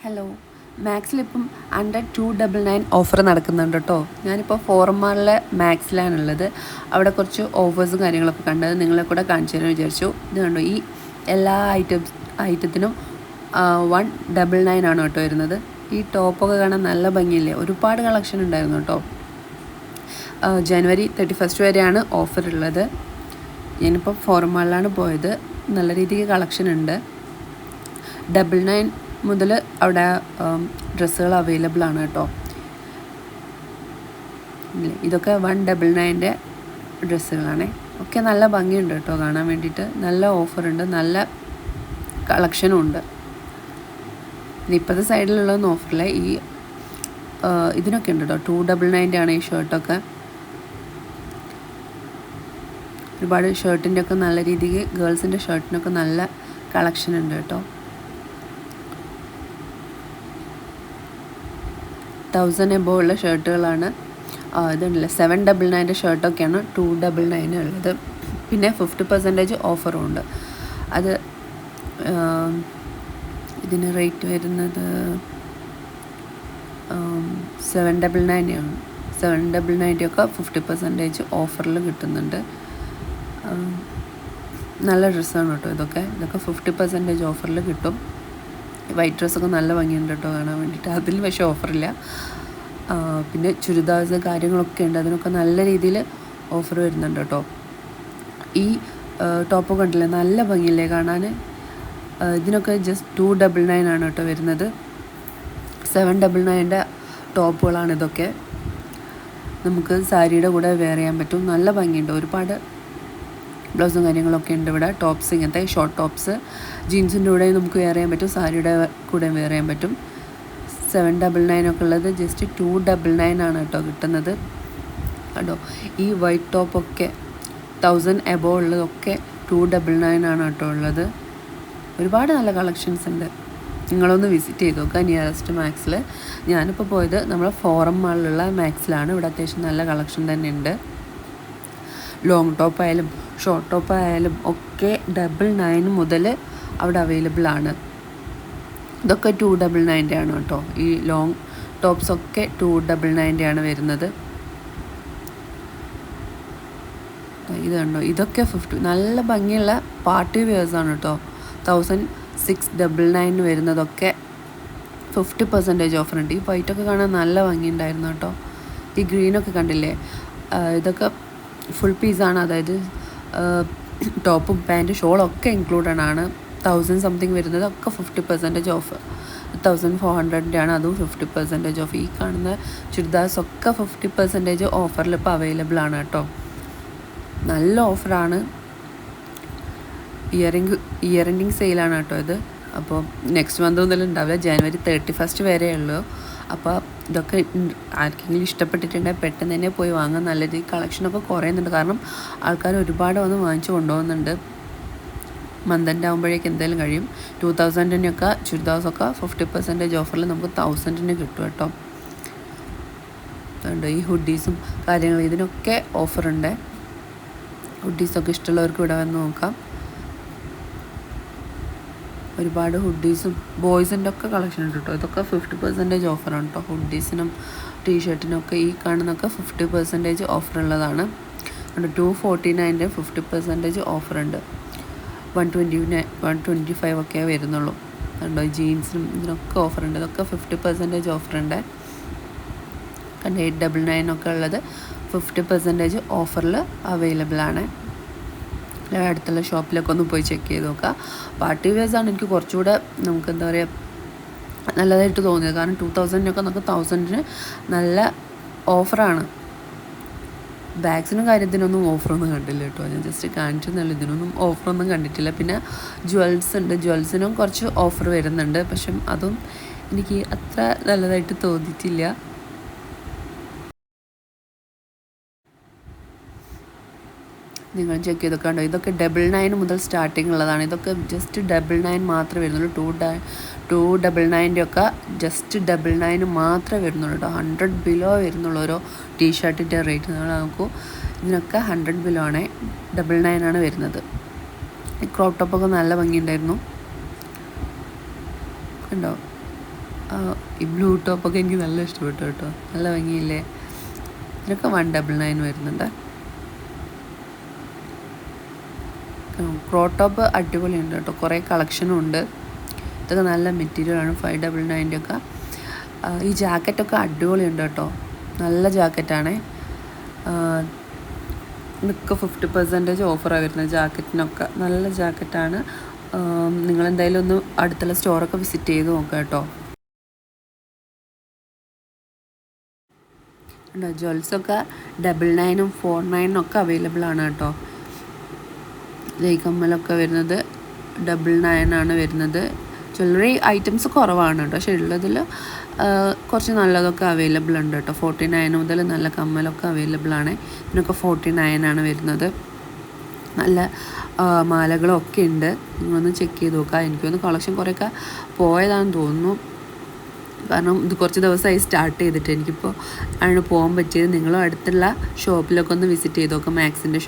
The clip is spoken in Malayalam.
ഹലോ, മാക്സിലിപ്പം അണ്ടർ 299 ഓഫർ നടക്കുന്നുണ്ട് കേട്ടോ. ഞാനിപ്പോൾ ഫോറമാളിലെ മാക്സിലാണുള്ളത്. അവിടെ കുറച്ച് ഓഫേഴ്സും കാര്യങ്ങളൊക്കെ കണ്ടത് നിങ്ങളെ കൂടെ കാണിച്ചു തരാൻ വിചാരിച്ചു. ഇത് കണ്ടോ, ഈ എല്ലാ ഐറ്റത്തിനും 199 ആണ് കേട്ടോ വരുന്നത്. ഈ ടോപ്പൊക്കെ കാണാൻ നല്ല ഭംഗിയില്ലേ, ഒരുപാട് കളക്ഷൻ ഉണ്ടായിരുന്നു കേട്ടോ. ജനുവരി 31 വരെയാണ് ഓഫർ ഉള്ളത്. ഞാനിപ്പോൾ ഫോറമാളിലാണ് പോയത്. നല്ല രീതിക്ക് കളക്ഷൻ ഉണ്ട്. 99 മുതൽ അവിടെ ഡ്രസ്സുകൾ അവൈലബിൾ ആണ് കേട്ടോ. ഇതൊക്കെ 199ൻ്റെ ഡ്രസ്സുകളാണ്. ഒക്കെ നല്ല ഭംഗിയുണ്ട് കേട്ടോ കാണാൻ വേണ്ടിയിട്ട്. നല്ല ഓഫറുണ്ട്, നല്ല കളക്ഷനും ഉണ്ട്. ഇപ്പോഴത്തെ സൈഡിലുള്ളതൊന്നും ഓഫറില്ല. ഇതിനൊക്കെ ഉണ്ട് കേട്ടോ. 299 ആണ് ഈ ഷർട്ടൊക്കെ. ഒരുപാട് ഷർട്ടിൻ്റെ ഒക്കെ നല്ല രീതിക്ക് ഗേൾസിൻ്റെ ഷർട്ടിനൊക്കെ നല്ല കളക്ഷൻ ഉണ്ട് കേട്ടോ. 1000 എബോ ഉള്ള ഷർട്ടുകളാണ്. ഇതുണ്ടല്ലോ 799 ഷർട്ടൊക്കെയാണ് 299 ഉള്ളത്. പിന്നെ 50% ഓഫറും ഉണ്ട്. അത് ഇതിന് റേറ്റ് വരുന്നത് 799 ആണ്. 799 ഒക്കെ 50% ഓഫറിൽ കിട്ടുന്നുണ്ട്. നല്ല ഡ്രസ്സാണ് കേട്ടോ ഇതൊക്കെ 50% ഓഫറിൽ കിട്ടും. വൈറ്റ് ഡ്രസ്സൊക്കെ നല്ല ഭംഗിയുണ്ട് കേട്ടോ കാണാൻ വേണ്ടിയിട്ട്. അതിൽ പക്ഷേ ഓഫറില്ല. പിന്നെ ചുരിദാർസ് കാര്യങ്ങളൊക്കെ ഉണ്ട്, അതിനൊക്കെ നല്ല രീതിയിൽ ഓഫർ വരുന്നുണ്ട് കേട്ടോ. ഈ ടോപ്പ് കണ്ടില്ലേ, നല്ല ഭംഗിയില്ലേ കാണാൻ. ഇതിനൊക്കെ ജസ്റ്റ് 299 ആണ് കേട്ടോ വരുന്നത്. 799ൻ്റെ ടോപ്പുകളാണ് ഇതൊക്കെ. നമുക്ക് സാരിയുടെ കൂടെ വെയർ ചെയ്യാൻ പറ്റും. നല്ല ഭംഗിയുണ്ട്. ഒരുപാട് ബ്ലൗസും കാര്യങ്ങളൊക്കെ ഉണ്ട് ഇവിടെ. ടോപ്സ്, ഇങ്ങനത്തെ ഷോർട്ട് ടോപ്സ് ജീൻസിൻ്റെ കൂടെ നമുക്ക് വെയർ ചെയ്യാൻ പറ്റും, സാരിയുടെ കൂടെ വെയർ ചെയ്യാൻ പറ്റും. 799 ഒക്കെ ഉള്ളത് ജസ്റ്റ് 299 ആണ് കേട്ടോ കിട്ടുന്നത് കേട്ടോ. ഈ വൈറ്റ് ടോപ്പൊക്കെ 1000 എബോ ഉള്ളതൊക്കെ 299 ആണ് കേട്ടോ ഉള്ളത്. ഒരുപാട് നല്ല കളക്ഷൻസ് ഉണ്ട്. നിങ്ങളൊന്ന് വിസിറ്റ് ചെയ്ത് നോക്കുക നിയറസ്റ്റ് മാക്സിൽ. ഞാനിപ്പോൾ പോയത് നമ്മളെ ഫോറം മാളിലുള്ള മാക്സിലാണ്. ഇവിടെ അത്യാവശ്യം നല്ല കളക്ഷൻ തന്നെ ഉണ്ട്. ലോങ് ടോപ്പ് ആയാലും ഷോർട്ട് ടോപ്പ് ആയാലും ഒക്കെ 99 മുതൽ അവിടെ അവൈലബിൾ ആണ്. ഇതൊക്കെ 299 ആണ് കേട്ടോ. ഈ ലോങ് ടോപ്സൊക്കെ 299 ആണ് വരുന്നത്. ഇത് കണ്ടോ, ഇതൊക്കെ 50 നല്ല ഭംഗിയുള്ള പാർട്ടി വെയേഴ്സാണ് കേട്ടോ. 1699 വരുന്നതൊക്കെ 50% ഓഫർ ഉണ്ട്. ഈ വൈറ്റൊക്കെ കാണാൻ നല്ല ഭംഗിയുണ്ടായിരുന്നു കേട്ടോ. ഈ ഗ്രീനൊക്കെ കണ്ടില്ലേ, ഇതൊക്കെ ഫുൾ പീസാണ്. അതായത് ടോപ്പും പാൻറ്റ് ഷോളൊക്കെ ഇൻക്ലൂഡഡ് ആണ്. 1000 സംതിങ് വരുന്നത് ഒക്കെ 50% ഓഫ്. 1400 ആണ്, അതും 50% ഓഫ്. ഈ കാണുന്ന ചുരിദാർസൊക്കെ 50% ഓഫറിൽ ഇപ്പോൾ അവൈലബിൾ ആണ് കേട്ടോ. നല്ല ഓഫറാണ്. ഇയർ എൻഡിങ് സെയിലാണ് കേട്ടോ ഇത്. അപ്പോൾ നെക്സ്റ്റ് മന്ത് മുതൽ ഉണ്ടാവില്ല, ജനുവരി 31 വരെ ഉള്ളൂ. അപ്പോൾ ഇതൊക്കെ ആർക്കെങ്കിലും ഇഷ്ടപ്പെട്ടിട്ടുണ്ടെങ്കിൽ പെട്ടെന്ന് തന്നെ പോയി വാങ്ങാൻ. നല്ല രീതിയിൽ കളക്ഷനൊക്കെ കുറയുന്നുണ്ട്. കാരണം ആൾക്കാർ ഒരുപാട് വന്ന് വാങ്ങിച്ചു കൊണ്ടുപോകുന്നുണ്ട്. മന്തിൻ്റെ ആകുമ്പോഴേക്ക് എന്തായാലും കഴിയും. 2000-നൊക്കെ ചുരിദാർസൊക്കെ 50% ഓഫറിൽ നമുക്ക് 1000-ന് കിട്ടും കേട്ടോ. അതുകൊണ്ട് ഈ ഹുഡീസും കാര്യങ്ങളും ഇതിനൊക്കെ ഓഫറുണ്ട്. ഹുഡീസൊക്കെ ഇഷ്ടമുള്ളവർക്ക് ഇവിടെ വന്ന് നോക്കാം. ഒരുപാട് ഹുഡീസും ബോയ്സിൻ്റെ ഒക്കെ കളക്ഷൻ ഉണ്ട് കേട്ടോ. ഇതൊക്കെ 50% ഓഫറാണ് കേട്ടോ. ഹുഡീസിനും ടീഷർട്ടിനൊക്കെ ഈ കാണുന്നൊക്കെ 50% ഓഫറുള്ളതാണ്. 249 50% ഓഫറുണ്ട്. 125 ഒക്കെ വരുന്നുള്ളൂ. കണ്ടോ, ജീൻസിനും ഇതിനൊക്കെ ഓഫറുണ്ട്. ഇതൊക്കെ 50% ഓഫറുണ്ട്. കണ്ടോ, 899 ഒക്കെ ഉള്ളത് 50% ഓഫറിൽ അവൈലബിൾ ആണ്. അടുത്തുള്ള ഷോപ്പിലൊക്കെ ഒന്ന് പോയി ചെക്ക് ചെയ്ത് നോക്കുക. പാർട്ടി വെയർസാണ് എനിക്ക് കുറച്ചുകൂടെ നമുക്ക് എന്താ പറയുക നല്ലതായിട്ട് തോന്നിയത്. കാരണം 2000-നൊക്കെ നമുക്ക് 1000-ന് നല്ല ഓഫറാണ്. ബാഗ്സിനും കാര്യത്തിനൊന്നും ഓഫറൊന്നും കണ്ടില്ല കേട്ടോ. ഞാൻ ജസ്റ്റ് കാണിച്ചെന്നുള്ളൂ, ഇതിനൊന്നും ഓഫറൊന്നും കണ്ടിട്ടില്ല. പിന്നെ ജ്വൽസ് ഉണ്ട്, ജ്വൽസിനും കുറച്ച് ഓഫർ വരുന്നുണ്ട്. പക്ഷെ അതും എനിക്ക് അത്ര നല്ലതായിട്ട് തോന്നിയിട്ടില്ല. നിങ്ങൾ ചെക്ക് ചെയ്തൊക്കെ ഉണ്ടോ. ഇതൊക്കെ 99 മുതൽ സ്റ്റാർട്ടിങ് ഉള്ളതാണ്. ഇതൊക്കെ ജസ്റ്റ് 99 മാത്രമേ വരുന്നുള്ളൂ. 299 ഒക്കെ ജസ്റ്റ് 99 മാത്രമേ വരുന്നുള്ളൂ കേട്ടോ. 100 ബിലോ വരുന്നുള്ളൂ ഓരോ ടീഷർട്ടിൻ്റെ റേറ്റ്. നിങ്ങൾ നോക്കൂ, ഇതിനൊക്കെ 100 ബിലോ ആണ്. 99 ആണ് വരുന്നത്. ഈ ക്രോപ്പ് ടോപ്പൊക്കെ നല്ല ഭംഗിയുണ്ടായിരുന്നു കണ്ടോ. ഈ ബ്ലൂ ടോപ്പൊക്കെ എനിക്ക് നല്ല ഇഷ്ടപ്പെട്ടു കേട്ടോ, നല്ല ഭംഗിയില്ലേ. ഇതിനൊക്കെ 199 വരുന്നുണ്ട്. ക്രോപ്പ് ടോപ്പ് അടിപൊളിയുണ്ട് കേട്ടോ, കുറേ കളക്ഷനും ഉണ്ട്. ഇതൊക്കെ നല്ല മെറ്റീരിയലാണ്, 599 ഒക്കെ. ഈ ജാക്കറ്റൊക്കെ അടിപൊളിയുണ്ട് കേട്ടോ, നല്ല ജാക്കറ്റാണേ. ഇതൊക്കെ 50% ഓഫറാണ് വരുന്നത് ജാക്കറ്റിനൊക്കെ, നല്ല ജാക്കറ്റാണ്. നിങ്ങളെന്തായാലും ഒന്ന് അടുത്തുള്ള സ്റ്റോറൊക്കെ വിസിറ്റ് ചെയ്ത് നോക്കാം കേട്ടോ. ജ്വൽസൊക്കെ 99 49 ഒക്കെ അവൈലബിൾ ആണ് കേട്ടോ. കമ്മലൊക്കെ വരുന്നത് 99 ആണ് വരുന്നത്. ജ്വല്ലറി ഐറ്റംസ് കുറവാണ് കേട്ടോ, പക്ഷേ ഉള്ളതിൽ കുറച്ച് നല്ലതൊക്കെ അവൈലബിൾ ഉണ്ട് കേട്ടോ. 49 മുതൽ നല്ല കമ്മലൊക്കെ അവൈലബിൾ ആണ്. ഇതിനൊക്കെ 49 ആണ് വരുന്നത്. നല്ല മാലകളൊക്കെ ഉണ്ട്, നിങ്ങളൊന്ന് ചെക്ക് ചെയ്ത് നോക്കുക. എനിക്കൊന്ന് കളക്ഷൻ കുറേയൊക്കെ പോയതാണെന്ന് തോന്നുന്നു, കാരണം ഇത് കുറച്ച് ദിവസമായി സ്റ്റാർട്ട് ചെയ്തിട്ട്. എനിക്കിപ്പോൾ ആണ് പോകാൻ പറ്റിയത്. നിങ്ങളും അടുത്തുള്ള ഷോപ്പിലൊക്കെ ഒന്ന് വിസിറ്റ് ചെയ്ത് നോക്കാം, മാക്സിൻ്റെ